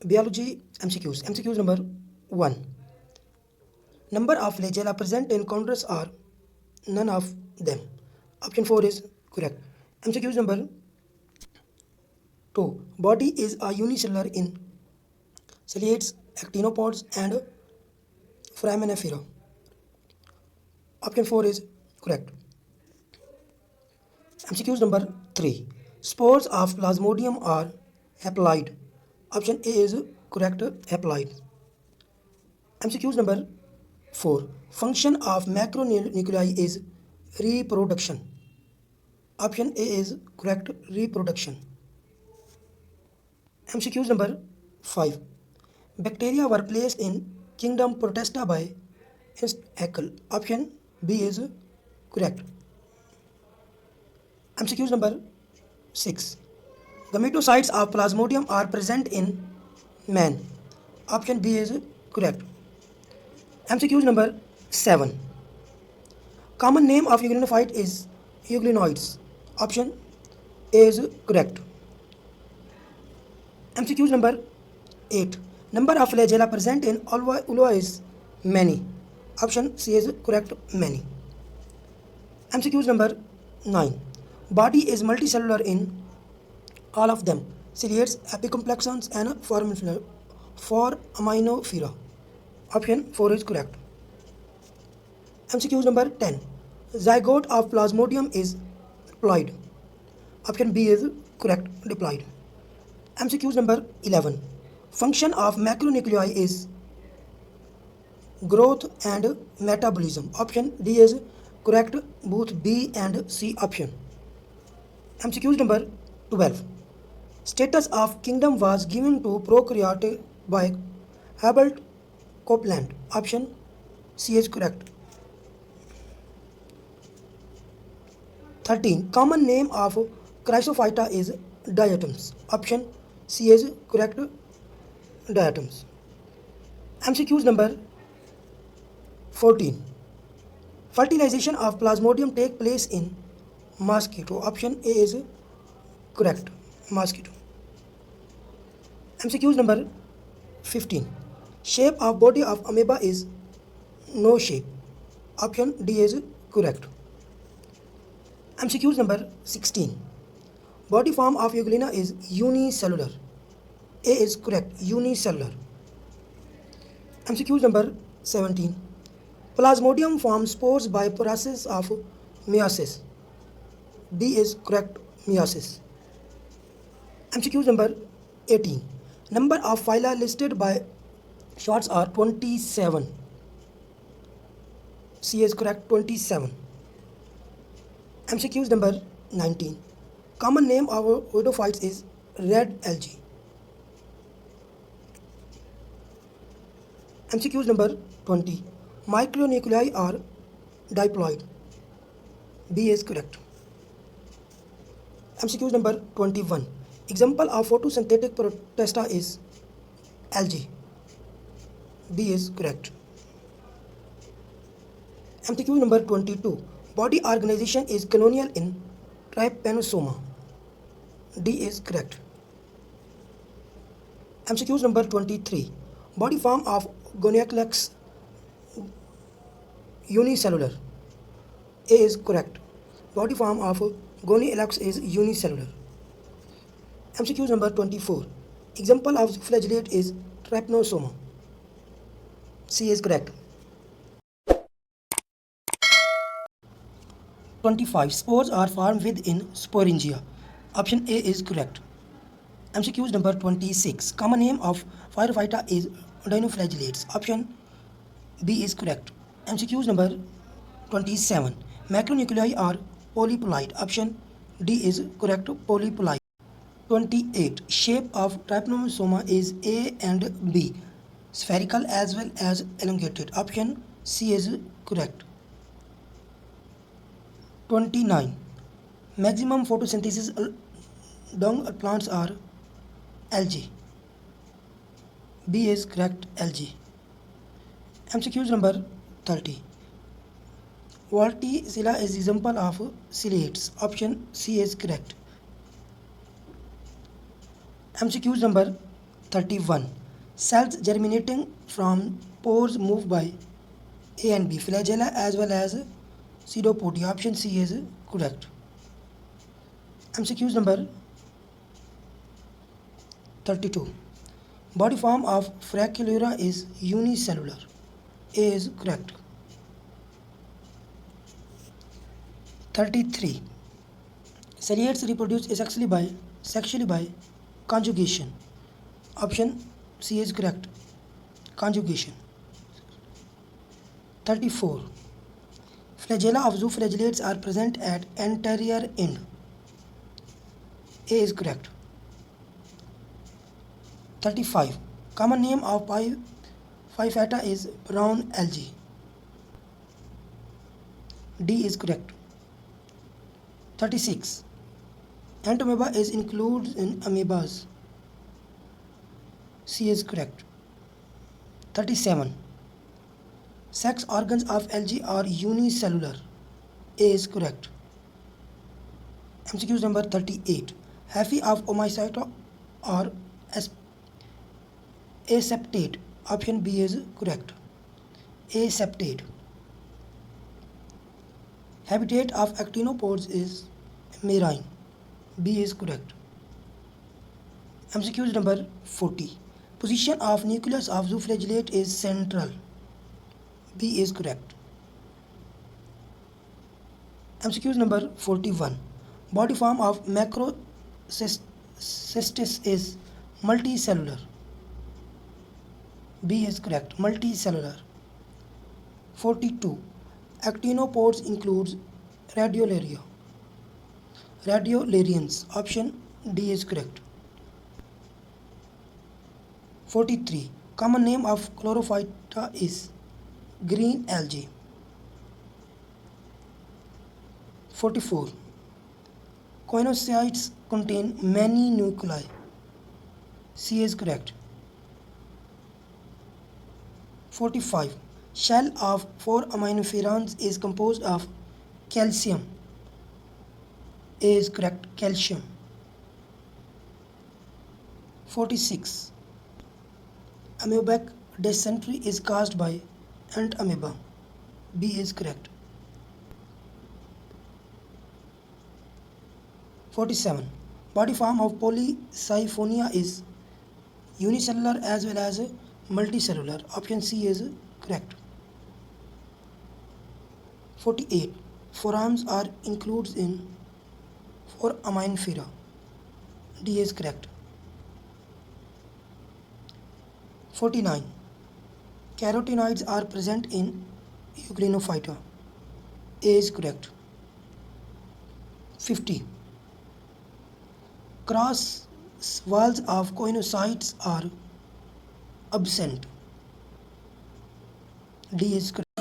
Biology MCQs. MCQs number 1. Number of flagella present in chondrus are none of them. Option 4 is correct. MCQs number 2. Body is a unicellular in ciliates, actinopods and foraminifera. Option 4 is correct. MCQs number 3. Spores of Plasmodium are haploid. Option A is correct, haploid. MCQs number 4. Function of macronuclei is reproduction. Option A is correct, reproduction. MCQs number 5. Bacteria were placed in kingdom Protista by Ernst Haeckel. Option B is correct. MCQs number 6. Gametocytes of Plasmodium are present in man. Option B is correct. MCQs number 7. Common name of euglenoid is euglenoids. Option A is correct. MCQs number 8. Number of flagella present in ulva is many. Option C is correct, many. MCQs number 9. Body is multicellular in all of them: ciliates, epicomplexons and foraminifera. Option 4 is correct. MCQs number 10. Zygote of Plasmodium is diploid. Option B is correct, diploid. MCQs number 11. Function of macronuclei is growth and metabolism. Option D is correct, both B and C option. MCQs number 12. Status of kingdom was given to prokaryote by Herbert Copeland. Option C is correct. 13. Common name of Chrysophyta is diatoms. Option C is correct, diatoms. MCQs number 14. Fertilization of Plasmodium take place in mosquito. Option A is correct, mosquito. MCQs number 15. Shape of body of amoeba is no shape. Option D is correct. MCQs number 16. Body form of Euglena is unicellular. A is correct, unicellular. MCQs number 17. Plasmodium forms spores by process of meiosis. D is correct, meiosis. MCQs number 18. Number of phyla listed by Schwartz are 27. C is correct, 27. MCQs number 19. Common name of oidophytes is red algae. MCQs number 20. Micronuclei are diploid. B is correct. MCQs number 21. Example of photosynthetic protista is algae. B is correct. MCQ number 22. Body organization is colonial in Trypanosoma. D is correct. MCQs number 23. Body form of Goniaclex unicellular. A is correct. Body form of Goniaclex is unicellular. MCQs number 24. Example of flagellate is Trypanosoma. C is correct. 25. Spores are formed within sporangia. Option A is correct. MCQs number 26. Common name of Pyrophyta is dinoflagellates. Option B is correct. MCQs number 27. Macronuclei are polyploid. Option D is correct, polyploid. 28. Shape of Trypanosoma is A and B, spherical as well as elongated. Option C is correct. 29. Maximum photosynthesis dung plants are algae. B is correct, algae. MCQs number 30. Volticilla is example of ciliates. Option C is correct. MCQs number 31. Cells germinating from pores moved by A and B, flagella as well as pseudopodia. Option C is correct. MCQs number 32. Body form of Fracculura is unicellular. A is correct. 33. Ciliates reproduce sexually by conjugation. Option C is correct. Conjugation. 34. Flagella of zooflagellates are present at anterior end. A is correct. 35. Common name of Phyphata is brown algae. D is correct. 36. Entamoeba is included in amoebas. C is correct. 37. Sex organs of algae are unicellular. A is correct. MCQs number 38. Hyphae of Omycota or aseptate. Option B is correct. Aseptate. Habitat of actinopods is marine. B is correct. MCQs number 40. Position of nucleus of zooflagellate is central. B is correct. MCQs number 41. Body form of Macrocystis is multicellular. B is correct. Multicellular. 42. Actinopods includes radiolarians. Option D is correct. 43. Common name of Chlorophyta is green algae. 44. Coinocytes contain many nuclei. C is correct. 45. Shell of 4 aminophyrans is composed of calcium. A is correct. Calcium. 46. Amoebic dysentery is caused by ant amoeba. B is correct. 47. Body form of Polysyphonia is unicellular as well as multicellular. Option C is correct. 48. Forearms are included in 4 aminophyra. D is correct. 49. Carotenoids are present in Eugrinophyta. A is correct. 50. Cross walls of coinocytes are absent. D is correct.